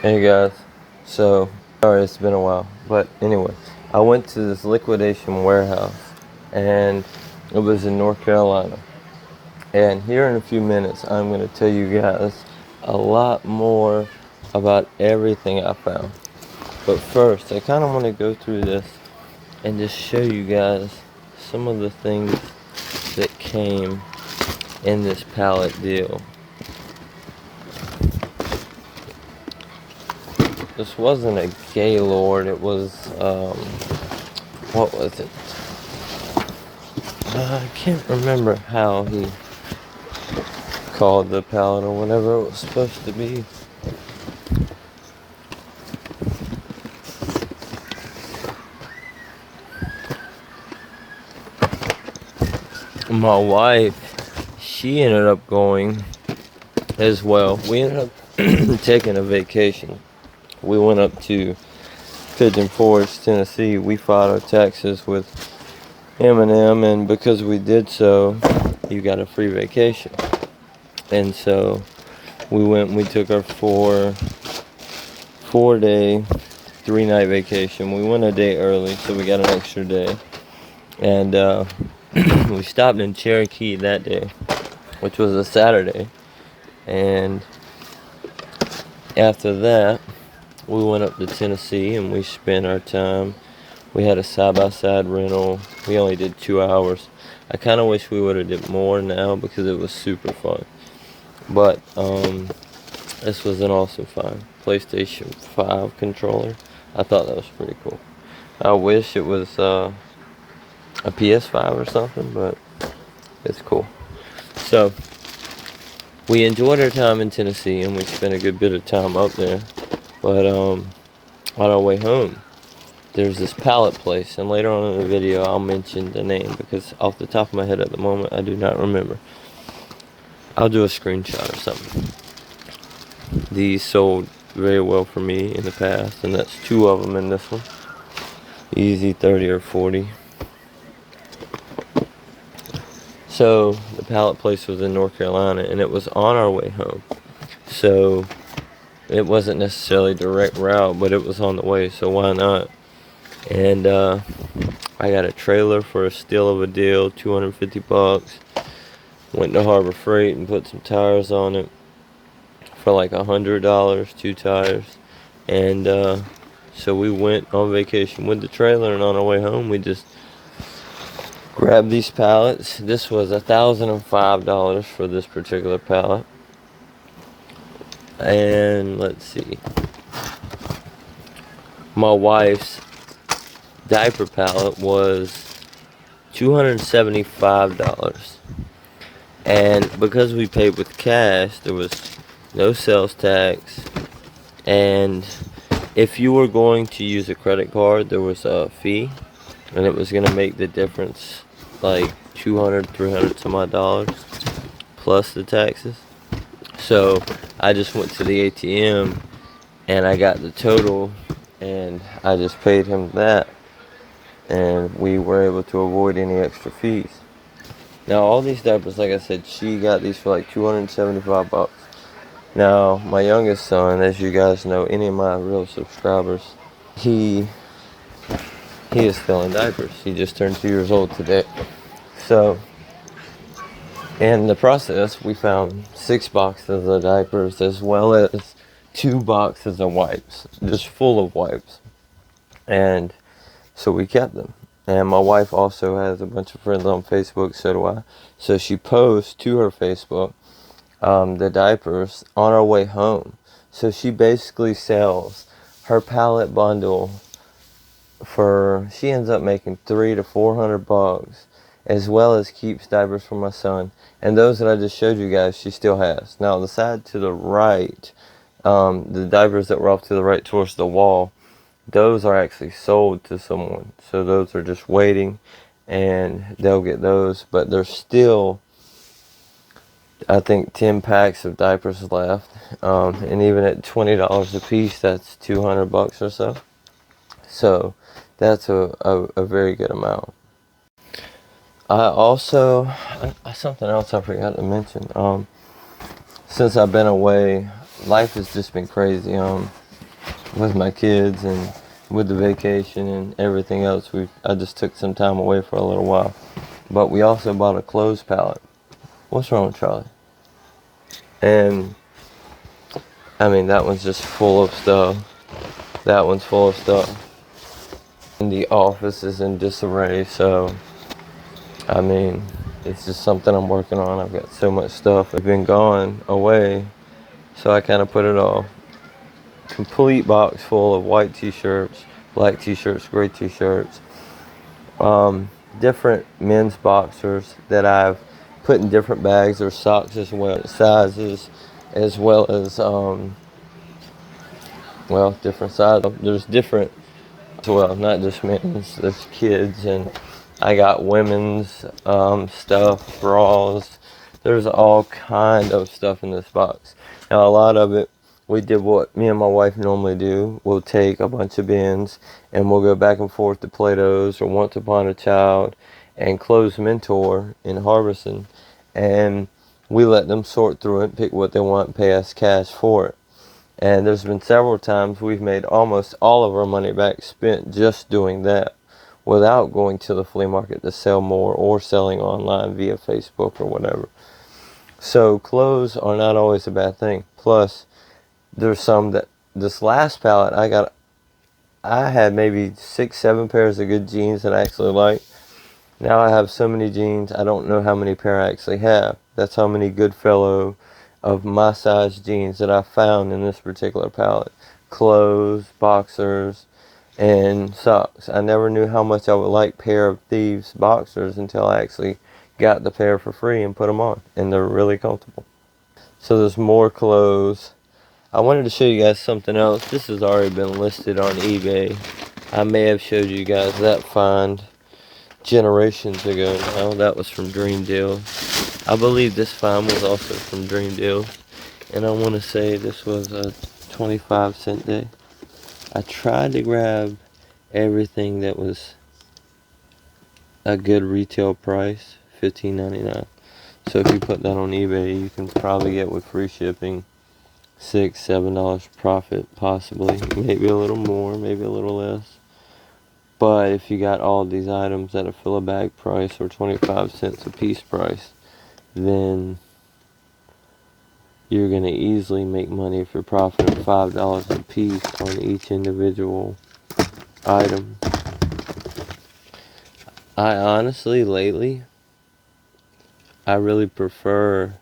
Hey guys, so sorry it's been a while, but anyway, I went to this liquidation warehouse and it was in North Carolina. And here in a few minutes, I'm going to tell you guys a lot more about everything I found. But first, I kind of want to go through this and just show you guys some of the things that came in this pallet deal. This wasn't a Gaylord, it was, what was it? I can't remember how he called the pallet or whatever it was supposed to be. My wife, she ended up going as well. We ended up taking a vacation. We went up to Pigeon Forge, Tennessee. We filed our taxes with M&M, and because we did so, you got a free vacation. And so we went and we took our four-day, 3-night vacation. We went a day early, so we got an extra day. And we stopped in Cherokee that day, which was a Saturday. And after that, we went up to Tennessee and we spent our time. We had a side-by-side rental. We only did 2 hours. I kind of wish we would have did more now because it was super fun. But this was an awesome find. PlayStation 5 controller. I thought that was pretty cool. I wish it was a PS5 or something, but it's cool. So we enjoyed our time in Tennessee and we spent a good bit of time up there. But on our way home, there's this pallet place, and later on in the video I'll mention the name because off the top of my head at the moment I do not remember. I'll do a screenshot or something. These sold very well for me in the past, and that's 2 of them in this one. Easy 30 or 40. So the pallet place was in North Carolina and it was on our way home. So it wasn't necessarily direct route, but it was on the way, so why not? And I got a trailer for a steal of a deal, $250. Went to Harbor Freight and put some tires on it for like $100, 2 tires. And so we went on vacation with the trailer, and on our way home we just grabbed these pallets. This was $1,005 for this particular pallet. And let's see, my wife's diaper pallet was $275. And because we paid with cash, there was no sales tax. And if you were going to use a credit card, there was a fee, and it was going to make the difference like $200, $300 some odd dollars plus the taxes. So I just went to the ATM and I got the total and I just paid him that, and we were able to avoid any extra fees. Now all these diapers, like I said, she got these for like $275. Now my youngest son, as you guys know, any of my real subscribers, he is still in diapers. He just turned 2 years old today. So in the process, we found 6 boxes of diapers as well as 2 boxes of wipes, just full of wipes. And so we kept them. And my wife also has a bunch of friends on Facebook, so do I. So she posts to her Facebook the diapers on our way home. So she basically sells her pallet bundle for, she ends up making $300 to $400, as well as keeps diapers for my son. And those that I just showed you guys, she still has. Now the side to the right, the diapers that were off to the right towards the wall, those are actually sold to someone. So those are just waiting and they'll get those. But there's still, I think, 10 packs of diapers left. And even at $20 a piece, that's $200 or so. So that's a very good amount. I also, something else I forgot to mention. Since I've been away, life has just been crazy. with my kids and with the vacation and everything else. I just took some time away for a little while. But we also bought a clothes pallet. What's wrong with Charlie? And I mean, that one's just full of stuff. That one's full of stuff. And the office is in disarray, so I mean, it's just something I'm working on. I've got so much stuff. I've been gone away, so I kind of put it all. Complete box full of white t-shirts, black t-shirts, gray t-shirts, different men's boxers that I've put in different bags. There's socks as well, sizes, as well as different sizes. There's different as well, not just men's. There's kids, and I got women's stuff, bras. There's all kind of stuff in this box. Now, a lot of it, we did what me and my wife normally do. We'll take a bunch of bins and we'll go back and forth to Plato's or Once Upon a Child and Clothes Mentor in Harbison, and we let them sort through it, pick what they want, and pay us cash for it. And there's been several times we've made almost all of our money back spent just doing that, without going to the flea market to sell more or selling online via Facebook or whatever. So clothes are not always a bad thing. Plus, there's some that this last pallet I had maybe 6-7 pairs of good jeans that I actually like. Now I have so many jeans, I don't know how many pair I actually have. That's how many Goodfellow of my size jeans that I found in this particular pallet. Clothes, boxers, and socks. I never knew how much I would like pair of thieves boxers until I actually got the pair for free and put them on, and they're really comfortable. So there's more clothes. I wanted to show you guys something else. This has already been listed on eBay. I may have showed you guys that find generations ago now. That was from Dream Deal. I believe this find was also from Dream Deal, and I want to say this was a 25-cent day. I tried to grab everything that was a good retail price, $15.99. So if you put that on eBay, you can probably get with free shipping $6-7 profit, possibly, maybe a little more, maybe a little less. But if you got all these items at a fill a bag price or 25 cents a piece price, then you're going to easily make money if you're profiting $5 a piece on each individual item. I honestly, lately, I really prefer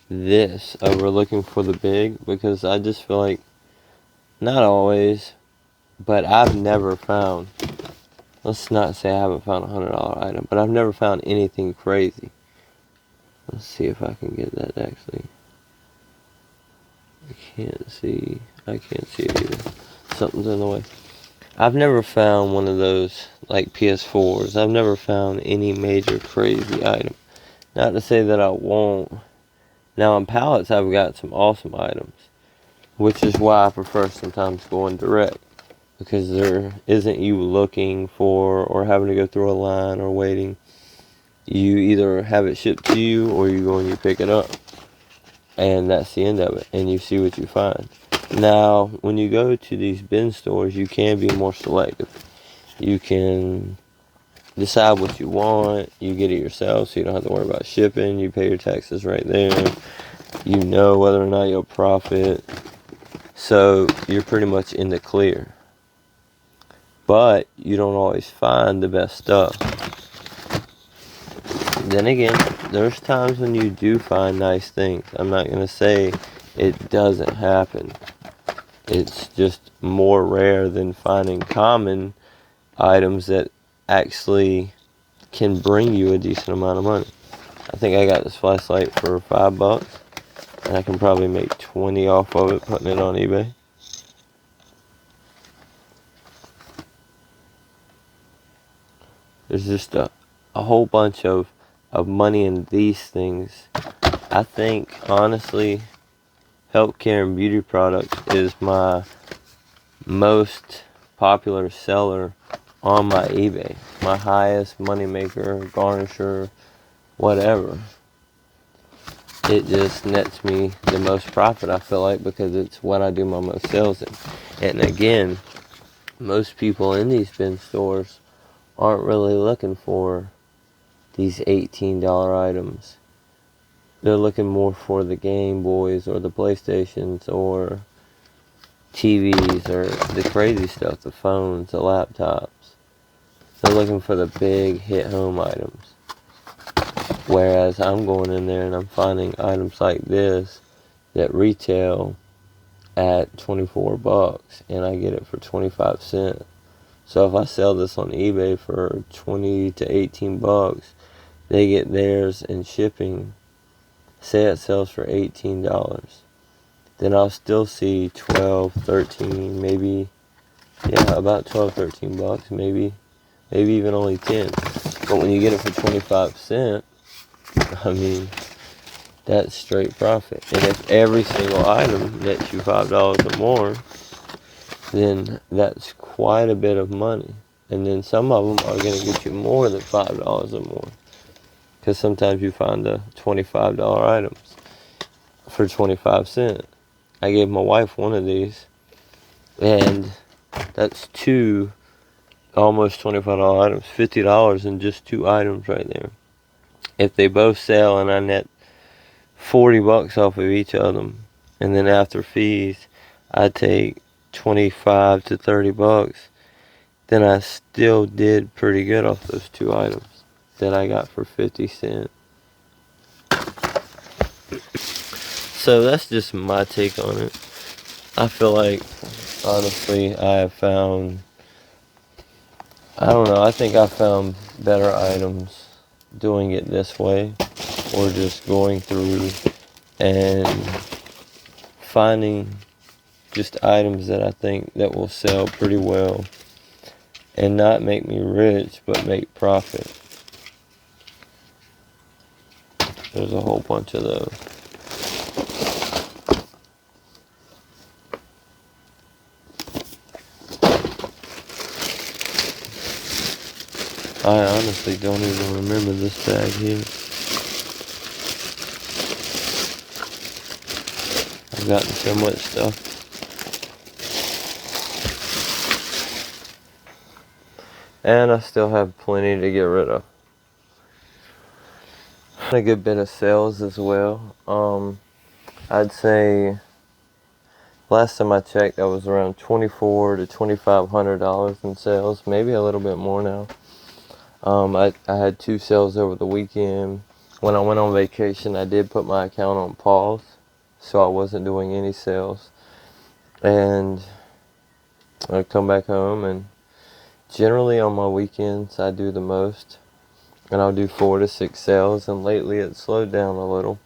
this over looking for the big, because I just feel like, not always, but I've never found, let's not say I haven't found a $100 item, but I've never found anything crazy. Let's see if I can get that actually. I can't see it either. Something's in the way. I've never found one of those like PS4s. I've never found any major crazy item. Not to say that I won't. Now on pallets I've got some awesome items, which is why I prefer sometimes going direct, because there isn't you looking for or having to go through a line or waiting. You either have it shipped to you or you go and you pick it up, and that's the end of it, and you see what you find. Now when you go to these bin stores, you can be more selective. You can decide what you want, you get it yourself, so you don't have to worry about shipping. You pay your taxes right there, you know whether or not you'll profit, so you're pretty much in the clear. But you don't always find the best stuff. Then again, there's times when you do find nice things. I'm not going to say it doesn't happen. It's just more rare than finding common items that actually can bring you a decent amount of money. I think I got this flashlight for $5, and I can probably make 20 off of it putting it on eBay. There's just a whole bunch of money in these things. I think, honestly, healthcare and beauty products is my most popular seller on my eBay. My highest money maker, garnisher, whatever. it just nets me the most profit, I feel like, because it's what I do my most sales in. And again, most people in these bin stores aren't really looking for these $18 items. They're looking more for the Game Boys or the PlayStations or TVs or the crazy stuff, the phones, the laptops. They're looking for the big hit home items. Whereas I'm going in there and I'm finding items like this that retail at 24 bucks and I get it for 25 cents. So if I sell this on eBay for 20 to 18 bucks, they get theirs and shipping. Say it sells for $18. Then I'll still see 12, 13, maybe, yeah, about 12, 13 bucks, maybe even only 10. But when you get it for 25 cents, I mean, that's straight profit. And if every single item nets you $5 or more, then that's quite a bit of money. And then some of them are going to get you more than $5 or more. Because sometimes you find the $25 items for 25 cents. I gave my wife one of these, and that's two almost $25 items, $50 in just two items right there. If they both sell and I net 40 bucks off of each of them, and then after fees I take 25 to 30 bucks, then I still did pretty good off those two items that I got for 50 cents. So that's just my take on it. I feel like, honestly, I have found, I don't know, I think I found better items doing it this way, or just going through and finding just items that I think that will sell pretty well and not make me rich, but make profit. There's a whole bunch of those. I honestly don't even remember this bag here. I've gotten so much stuff. And I still have plenty to get rid of. A good bit of sales as well. I'd say last time I checked, I was around $2,400 to $2,500 in sales, maybe a little bit more now. I had two sales over the weekend. When I went on vacation, I did put my account on pause, so I wasn't doing any sales. And I come back home, and generally on my weekends, I do the most. And I'll do 4 to 6 sales, and lately it's slowed down a little.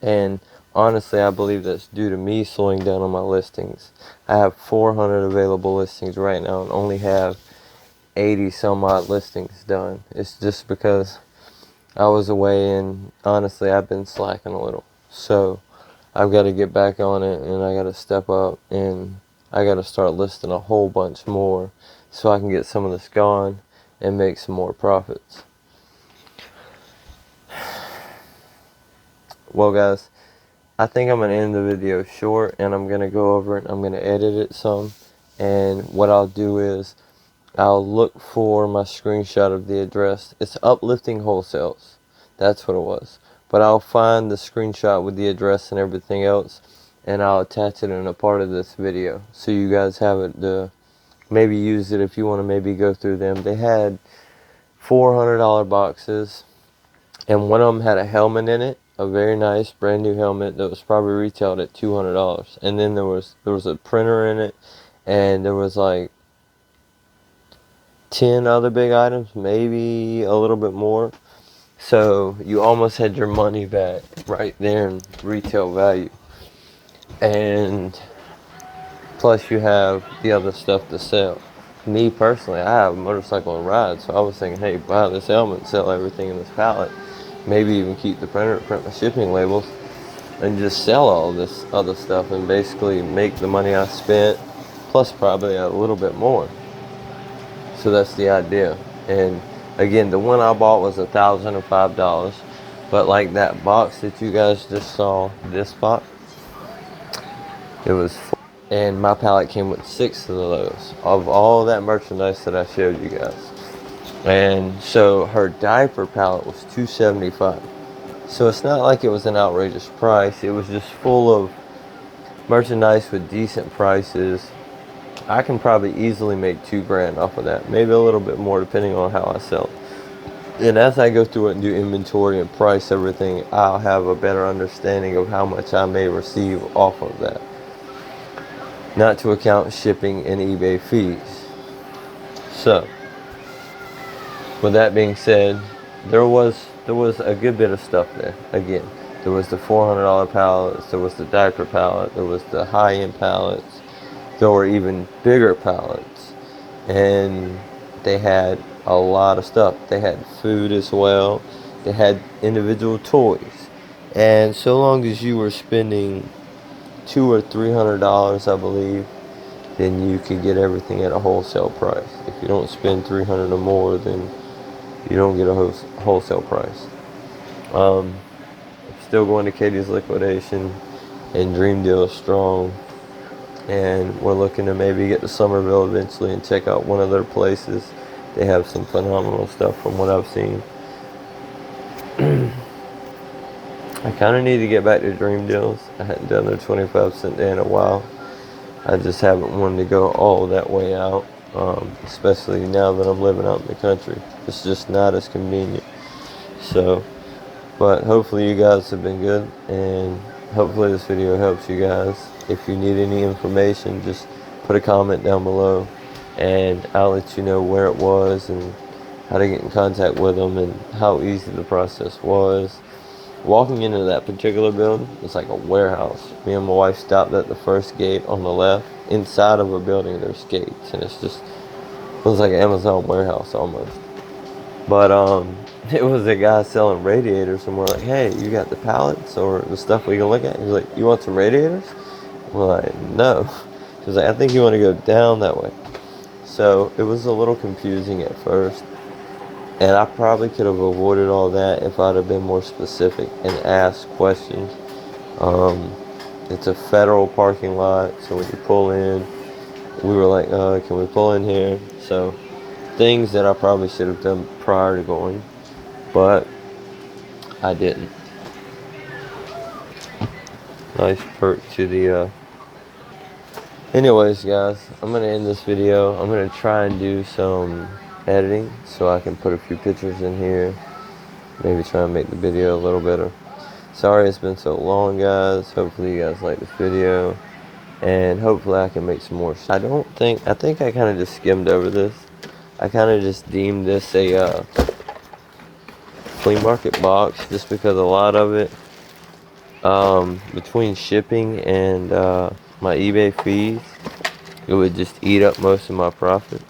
And honestly, I believe that's due to me slowing down on my listings. I have 400 available listings right now and only have 80 some odd listings done. It's just because I was away, and honestly I've been slacking a little. So I've got to get back on it, and I got to step up, and I got to start listing a whole bunch more so I can get some of this gone and make some more profits. Well guys, I think I'm going to end the video short, and I'm going to go over it. I'm going to edit it some, and what I'll do is I'll look for my screenshot of the address. It's Uplifting Wholesales. That's what it was. But I'll find the screenshot with the address and everything else, and I'll attach it in a part of this video, so you guys have it to maybe use it if you want to maybe go through them. They had $400 boxes, and one of them had a helmet in it, a very nice brand new helmet that was probably retailed at $200. And then there was a printer in it, and there was like 10 other big items, maybe a little bit more. So you almost had your money back right there in retail value. And plus you have the other stuff to sell. Me personally, I have a motorcycle and ride, so I was thinking, hey, buy this helmet, sell everything in this pallet, maybe even keep the printer, print my shipping labels, and just sell all this other stuff and basically make the money I spent, plus probably a little bit more. So that's the idea. And again, the one I bought was $1,005. But like that box that you guys just saw, this box, it was full. And my pallet came with 6 of those of all that merchandise that I showed you guys. And so her diaper pallet was $275. So it's not like it was an outrageous price. It was just full of merchandise with decent prices. I can probably easily make $2,000 off of that, maybe a little bit more depending on how I sell it. And as I go through it and do inventory and price everything, I'll have a better understanding of how much I may receive off of that. Not to account shipping and eBay fees. So, with that being said, there was a good bit of stuff there. Again, there was the $400 pallets, there was the diaper pallet, there was the high-end pallets, there were even bigger pallets, and they had a lot of stuff. They had food as well. They had individual toys, and so long as you were spending $200 or $300, I believe, then you could get everything at a wholesale price. If you don't spend $300 or more, then you don't get a wholesale price. Still going to Katie's liquidation, and Dream Deal is strong. And we're looking to maybe get to Somerville eventually and check out one of their places. They have some phenomenal stuff from what I've seen. I kind of need to get back to Dream Deals. I hadn't done their 25-cent day in a while. I just haven't wanted to go all that way out, especially now that I'm living out in the country. It's just not as convenient. So, but hopefully you guys have been good, and hopefully this video helps you guys. If you need any information, just put a comment down below, and I'll let you know where it was and how to get in contact with them and how easy the process was. Walking into that particular building, it's like a warehouse. Me and my wife stopped at the first gate on the left. Inside of a building, there's gates, and it was like an Amazon warehouse almost. But it was a guy selling radiators, and we're like, hey, you got the pallets or the stuff we can look at? He's like, you want some radiators? We're like, no. He's like, I think you want to go down that way. So it was a little confusing at first, and I probably could have avoided all that if I'd have been more specific and asked questions. It's a federal parking lot, so when you pull in, we were like, can we pull in here? So things that I probably should have done prior to going, but I didn't. Nice perk to the anyways, guys, I'm gonna end this video. I'm gonna try and do some editing so I can put a few pictures in here, maybe try and make the video a little better. Sorry it's been so long, guys. Hopefully you guys like this video, and hopefully I can make some more. I think I kind of just skimmed over this. I kind of just deemed this a flea market box, just because a lot of it, between shipping and my eBay fees, it would just eat up most of my profit.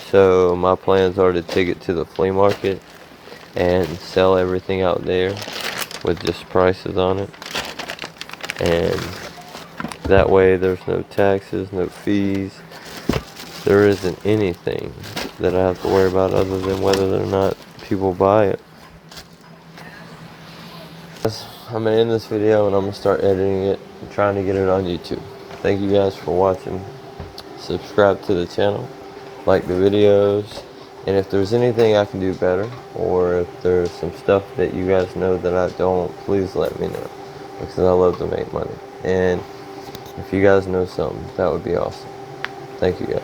So my plans are to take it to the flea market and sell everything out there with just prices on it, and that way there's no taxes, no fees. There isn't anything that I have to worry about other than whether or not people buy it. I'm going to end this video, and I'm going to start editing it and trying to get it on YouTube. Thank you guys for watching. Subscribe to the channel, like the videos, and if there's anything I can do better, or if there's some stuff that you guys know that I don't, please let me know, because I love to make money. And if you guys know something, that would be awesome. Thank you guys.